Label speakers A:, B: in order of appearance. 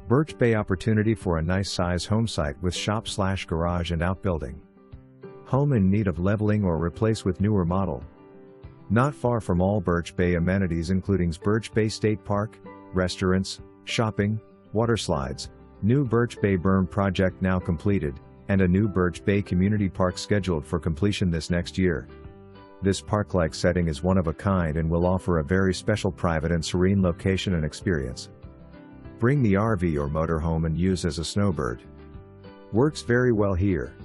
A: Birch Bay opportunity for a nice size home site with shop/garage and outbuilding. Home in need of leveling or replace with newer model. Not far from all Birch Bay amenities including Birch Bay State Park, restaurants, shopping, waterslides, new Birch Bay Berm project now completed, and a new Birch Bay Community Park scheduled for completion this next year. This park-like setting is one of a kind and will offer a very special private and serene location and experience. Bring the RV or motorhome and use as a snowbird. Works very well here.